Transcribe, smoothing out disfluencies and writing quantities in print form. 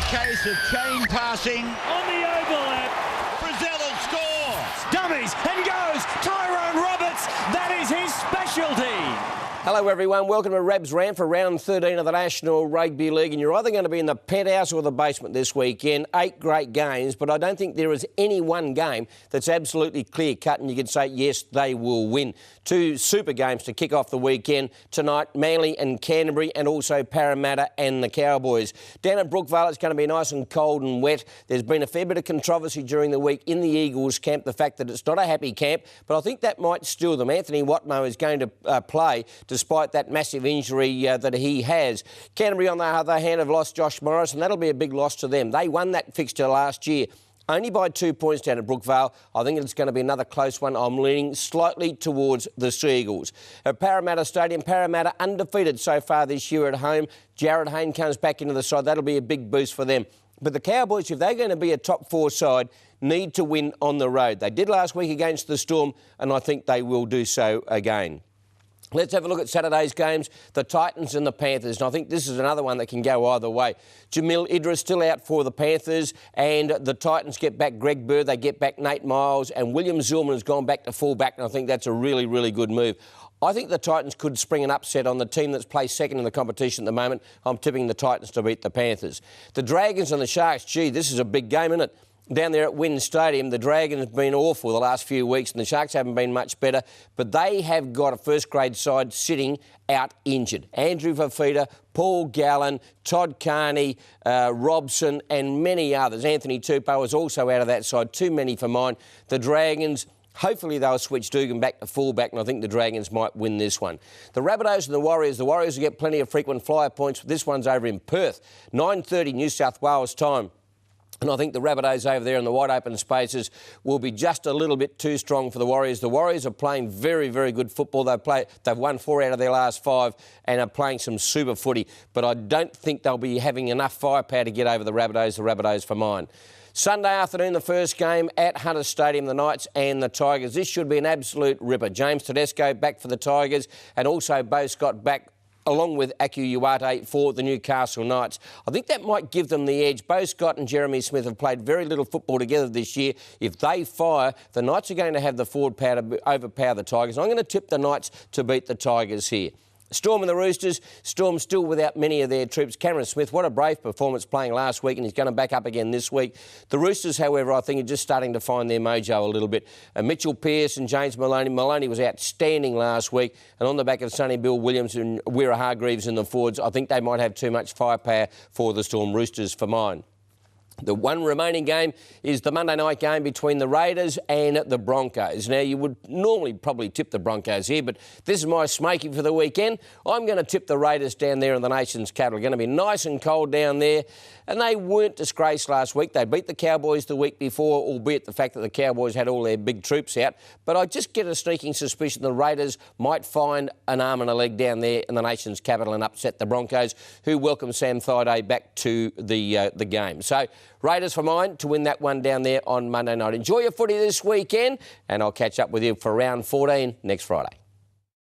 case of chain passing. On the overlap. Brazil will score. Dummies and goes. Tyrone Roberts. That is his specialty. Hello everyone, welcome to Rabbs'S Rant for round 13 of the National Rugby League, and you're either going to be in the penthouse or the basement this weekend. 8 great games, but I don't think there is any one game that's absolutely clear-cut and you can say, yes, they will win. 2 super games to kick off the weekend tonight, Manly and Canterbury, and also Parramatta and the Cowboys. Down at Brookvale, it's going to be nice and cold and wet. There's been a fair bit of controversy during the week in the Eagles camp, the fact that it's not a happy camp, but I think that might steal them. Anthony Watmough is going to play despite that massive injury that he has. Canterbury, on the other hand, have lost Josh Morris, and that'll be a big loss to them. They won that fixture last year, only by 2 points down at Brookvale. I think it's going to be another close one. I'm leaning slightly towards the Seagulls. At Parramatta Stadium, Parramatta undefeated so far this year at home. Jared Hayne comes back into the side. That'll be a big boost for them. But the Cowboys, if they're going to be a top 4 side, need to win on the road. They did last week against the Storm, and I think they will do so again. Let's have a look at Saturday's games, the Titans and the Panthers. And I think this is another one that can go either way. Jamil Idris still out for the Panthers, and the Titans get back Greg Burr, they get back Nate Miles, and William Zillman has gone back to fullback, and I think that's a really, really good move. I think the Titans could spring an upset on the team that's placed second in the competition at the moment. I'm tipping the Titans to beat the Panthers. The Dragons and the Sharks, gee, this is a big game, isn't it? Down there at Wynn Stadium, the Dragons have been awful the last few weeks and the Sharks haven't been much better, but they have got a first-grade side sitting out injured. Andrew Fafita, Paul Gallen, Todd Carney, Robson and many others. Anthony Tupou is also out of that side, too many for mine. The Dragons, hopefully they'll switch Dugan back to fullback, and I think the Dragons might win this one. The Rabbs'S and the Warriors will get plenty of frequent flyer points. This one's over in Perth, 9:30 New South Wales time. And I think the Rabbs'S over there in the wide open spaces will be just a little bit too strong for the Warriors. The Warriors are playing very, very good football. They've won 4 out of their last 5 and are playing some super footy. But I don't think they'll be having enough firepower to get over the Rabbs'S for mine. Sunday afternoon, the first game at Hunter Stadium, the Knights and the Tigers. This should be an absolute ripper. James Tedesco back for the Tigers, and also Bo Scott back along with Aku Uate for the Newcastle Knights. I think that might give them the edge. Bo Scott and Jeremy Smith have played very little football together this year. If they fire, the Knights are going to have the forward power to overpower the Tigers. I'm going to tip the Knights to beat the Tigers here. Storm and the Roosters. Storm still without many of their troops. Cameron Smith, what a brave performance playing last week, and he's going to back up again this week. The Roosters, however, I think are just starting to find their mojo a little bit. Mitchell Pearce and James Maloney. Maloney was outstanding last week, and on the back of Sonny Bill Williams and Wira Hargreaves in the forwards, I think they might have too much firepower for the Storm. Roosters for mine. The one remaining game is the Monday night game between the Raiders and the Broncos. Now, you would normally probably tip the Broncos here, but this is my smoky for the weekend. I'm going to tip the Raiders down there in the nation's capital. Going to be nice and cold down there, and they weren't disgraced last week. They beat the Cowboys the week before, albeit the fact that the Cowboys had all their big troops out. But I just get a sneaking suspicion the Raiders might find an arm and a leg down there in the nation's capital and upset the Broncos, who welcome Sam Thaiday back to the game. So, Raiders for mine to win that one down there on Monday night. Enjoy your footy this weekend, and I'll catch up with you for round 14 next Friday.